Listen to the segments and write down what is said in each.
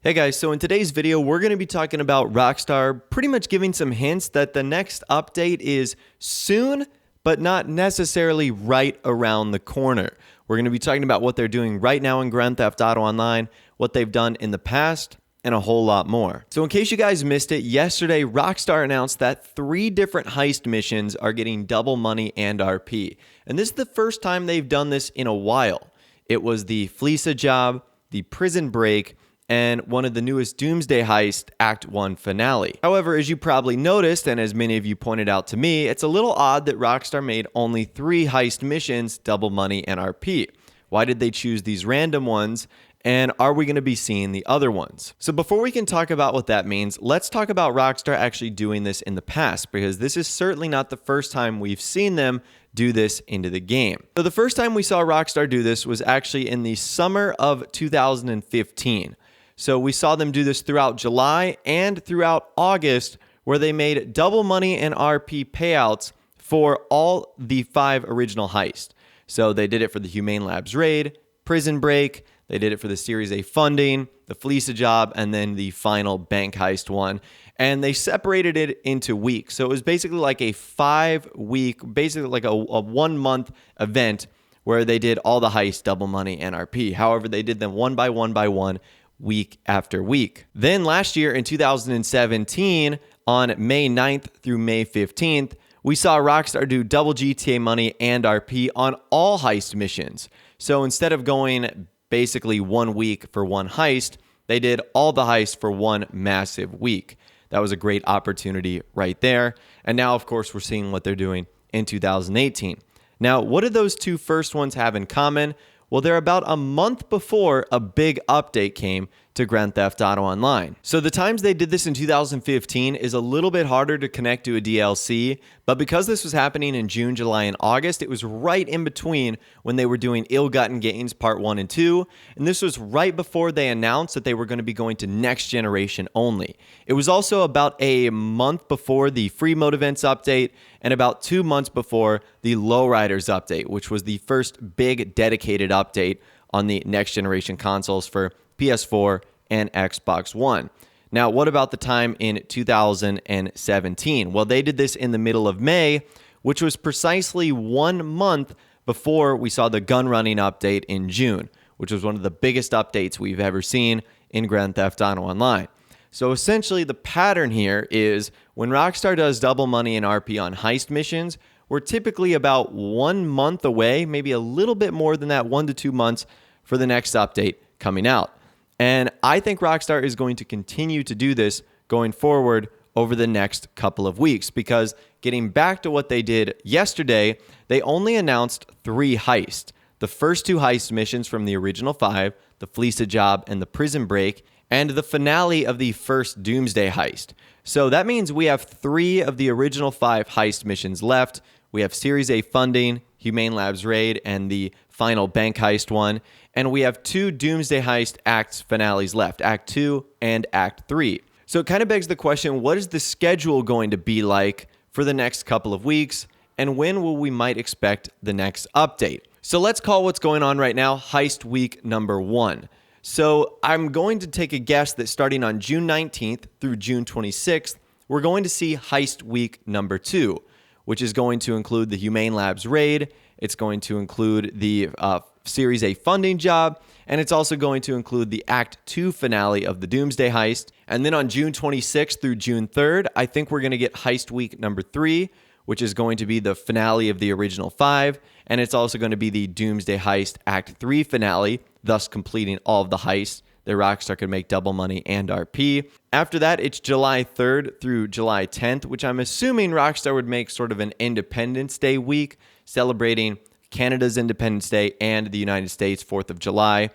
Hey guys, so in today's video, we're going to be talking about Rockstar pretty much giving some hints that the next update is soon, but not necessarily right around the corner. We're going to be talking about what they're doing right now in Grand Theft Auto Online, what they've done in the past, and a whole lot more. So in case you guys missed it, yesterday, Rockstar announced that 3 different heist missions are getting double money and RP. And this is the first time they've done this in a while. It was the Fleece job, the Prison Break, and one of the newest Doomsday Heist Act 1 finale. However, as you probably noticed, and as many of you pointed out to me, it's a little odd that Rockstar made only 3 heist missions, double money, and RP. Why did they choose these random ones? And are we going to be seeing the other ones? So before we can talk about what that means, let's talk about Rockstar actually doing this in the past, because this is certainly not the first time we've seen them do this into the game. So the first time we saw Rockstar do this was actually in the summer of 2015. So we saw them do this throughout July and throughout August, where they made double money and RP payouts for all the 5 original heists. So they did it for the Humane Labs raid, Prison Break, they did it for the Series A funding, the Fleece job, and then the final bank heist one. And they separated it into weeks. So it was basically like a 5-week, basically like a 1-month event where they did all the heists, double money, and RP. However, they did them one by one, week after week. Then last year in 2017, on May 9th through May 15th, we saw Rockstar do double GTA money and RP on all heist missions. So instead of going basically 1 week for one heist, they did all the heists for one massive week. That was a great opportunity right there. And now, of course, we're seeing what they're doing in 2018. Now, what do those 2 first ones have in common? Well, they're about a month before a big update came to Grand Theft Auto Online. So the times they did this in 2015 is a little bit harder to connect to a DLC, but because this was happening in June, July, and August, it was right in between when they were doing Ill-Gotten Gains Part 1 and 2, and this was right before they announced that they were going to be going to next generation only. It was also about a month before the free mode events update, and about 2 months before the Lowriders update, which was the first big dedicated update on the next generation consoles for PS4 and Xbox One. Now, what about the time in 2017? Well, they did this in the middle of May, which was precisely 1 month before we saw the gun running update in June, which was one of the biggest updates we've ever seen in Grand Theft Auto Online. So essentially, the pattern here is when Rockstar does double money and RP on heist missions, we're typically about 1 month away, maybe a little bit more than that, 1 to 2 months for the next update coming out. And I think Rockstar is going to continue to do this going forward over the next couple of weeks, because getting back to what they did yesterday, they only announced 3 heists. The first 2 heist missions from the original 5, the Fleece job and the Prison Break, and the finale of the first Doomsday Heist. So that means we have 3 of the original 5 heist missions left. We have Series A funding, Humane Labs raid, and the final bank heist one. And we have 2 Doomsday Heist acts finales left, Act 2 and Act 3. So it kind of begs the question, what is the schedule going to be like for the next couple of weeks? And when will we might expect the next update? So let's call what's going on right now Heist Week number 1. So I'm going to take a guess that starting on June 19th through June 26th, we're going to see Heist Week number 2, which is going to include the Humane Labs raid. It's going to include the Series A funding job, and it's also going to include the Act 2 finale of the Doomsday Heist. And then on June 26th through June 3rd, I think we're going to get Heist Week number 3, which is going to be the finale of the original 5, and it's also going to be the Doomsday Heist Act 3 finale, thus completing all of the heists that Rockstar could make double money and RP. After that, it's July 3rd through July 10th, which I'm assuming Rockstar would make sort of an Independence Day week, celebrating Canada's Independence Day and the United States 4th of July.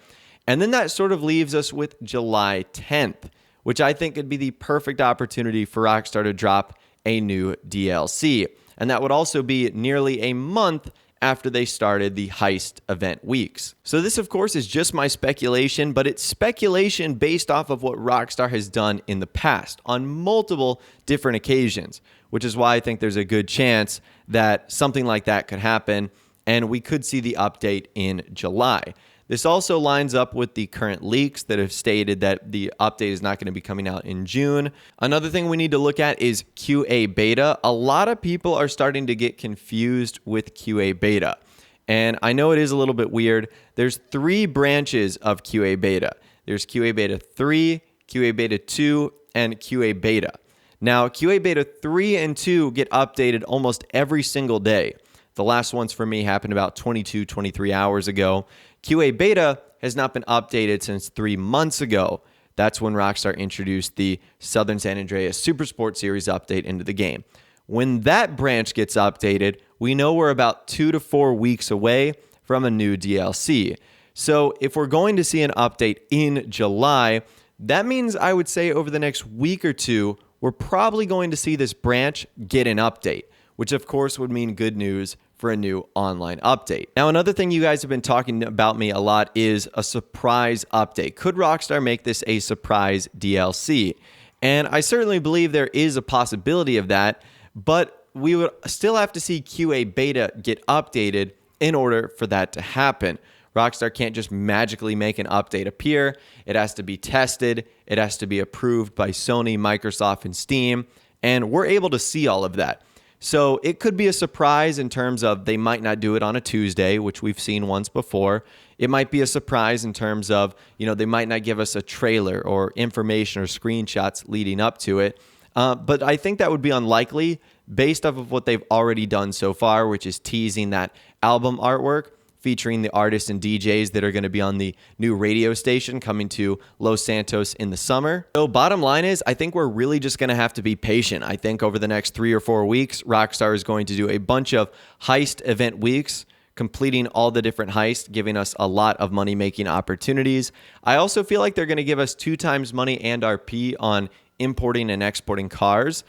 And then that sort of leaves us with July 10th, which I think could be the perfect opportunity for Rockstar to drop a new DLC. And that would also be nearly a month after they started the heist event weeks. So this, of course, is just my speculation, but it's speculation based off of what Rockstar has done in the past on multiple different occasions, which is why I think there's a good chance that something like that could happen, and we could see the update in July. This also lines up with the current leaks that have stated that the update is not going to be coming out in June. Another thing we need to look at is QA beta. A lot of people are starting to get confused with QA beta. And I know it is a little bit weird. There's 3 branches of QA beta. There's QA beta 3, QA beta 2, and QA beta. Now, QA beta 3 and 2 get updated almost every single day. The last ones for me happened about 22, 23 hours ago. QA beta has not been updated since 3 months ago. That's when Rockstar introduced the Southern San Andreas Super Sport Series update into the game. When that branch gets updated, we know we're about 2 to 4 weeks away from a new DLC. So if we're going to see an update in July, that means I would say over the next week or two, we're probably going to see this branch get an update, which of course would mean good news for a new online update. Now, another thing you guys have been talking about me a lot is a surprise update. Could Rockstar make this a surprise DLC? And I certainly believe there is a possibility of that, but we would still have to see QA beta get updated in order for that to happen. Rockstar can't just magically make an update appear. It has to be tested. It has to be approved by Sony, Microsoft, and Steam. And we're able to see all of that. So it could be a surprise in terms of they might not do it on a Tuesday, which we've seen once before. It might be a surprise in terms of, they might not give us a trailer or information or screenshots leading up to it. But I think that would be unlikely based off of what they've already done so far, which is teasing that album artwork featuring the artists and DJs that are going to be on the new radio station coming to Los Santos in the summer. So bottom line is, I think we're really just going to have to be patient. I think over the next 3 or 4 weeks, Rockstar is going to do a bunch of heist event weeks, completing all the different heists, giving us a lot of money-making opportunities. I also feel like they're going to give us 2 times money and RP on importing and exporting cars.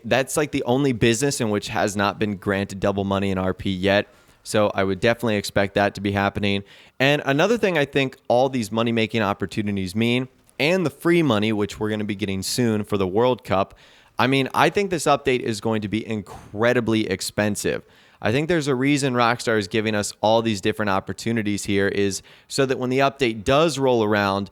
That's like the only business in which has not been granted double money and RP yet. So I would definitely expect that to be happening. And another thing I think all these money-making opportunities mean, and the free money, which we're going to be getting soon for the World Cup, I think this update is going to be incredibly expensive. I think there's a reason Rockstar is giving us all these different opportunities here is so that when the update does roll around,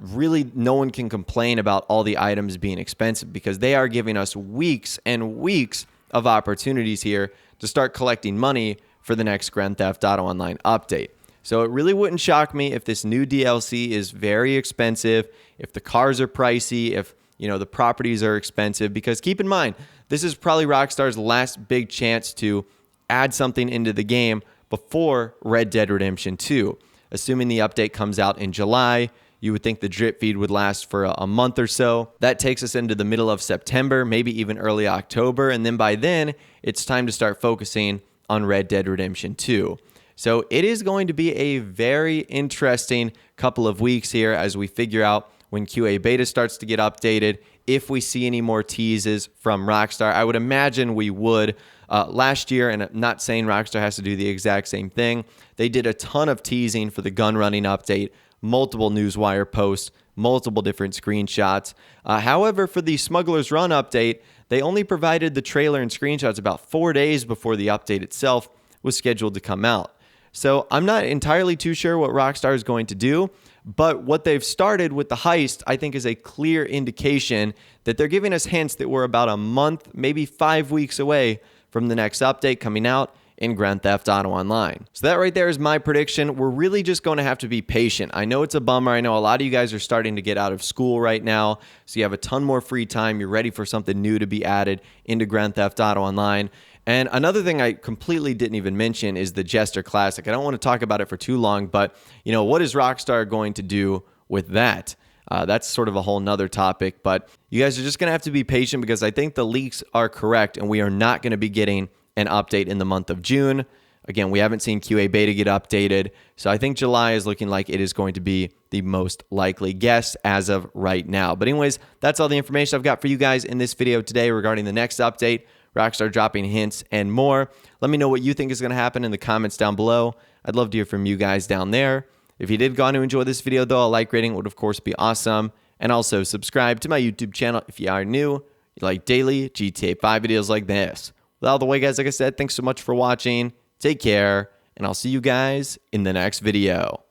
really no one can complain about all the items being expensive because they are giving us weeks and weeks of opportunities here to start collecting money for the next Grand Theft Auto Online update. So it really wouldn't shock me if this new DLC is very expensive, if the cars are pricey, if the properties are expensive, because keep in mind, this is probably Rockstar's last big chance to add something into the game before Red Dead Redemption 2. Assuming the update comes out in July, you would think the drip feed would last for a month or so. That takes us into the middle of September, maybe even early October, and then by then, it's time to start focusing on Red Dead Redemption 2. So it is going to be a very interesting couple of weeks here as we figure out when QA beta starts to get updated, if we see any more teases from Rockstar. I would imagine we would. Last year, and I'm not saying Rockstar has to do the exact same thing, they did a ton of teasing for the gun running update, multiple newswire posts, multiple different screenshots. However, for the Smuggler's Run update, they only provided the trailer and screenshots about 4 days before the update itself was scheduled to come out. So I'm not entirely too sure what Rockstar is going to do, but what they've started with the heist, I think, is a clear indication that they're giving us hints that we're about a month, maybe 5 weeks away from the next update coming out in Grand Theft Auto Online. So that right there is my prediction. We're really just going to have to be patient. I know it's a bummer. I know a lot of you guys are starting to get out of school right now, so you have a ton more free time. You're ready for something new to be added into Grand Theft Auto Online. And another thing I completely didn't even mention is the Jester Classic. I don't want to talk about it for too long, but what is Rockstar going to do with that? That's sort of a whole nother topic, but you guys are just going to have to be patient because I think the leaks are correct and we are not going to be getting an update in the month of June. Again, we haven't seen QA beta get updated, so I think July is looking like it is going to be the most likely guess as of right now. But anyways, that's all the information I've got for you guys in this video today regarding the next update, Rockstar dropping hints and more. Let me know what you think is going to happen in the comments down below. I'd love to hear from you guys down there. If you did go on to enjoy this video, though, a like rating would, of course, be awesome. And also subscribe to my YouTube channel if you are new. You like daily GTA 5 videos like this. With all the way, guys, like I said, thanks so much for watching. Take care, and I'll see you guys in the next video.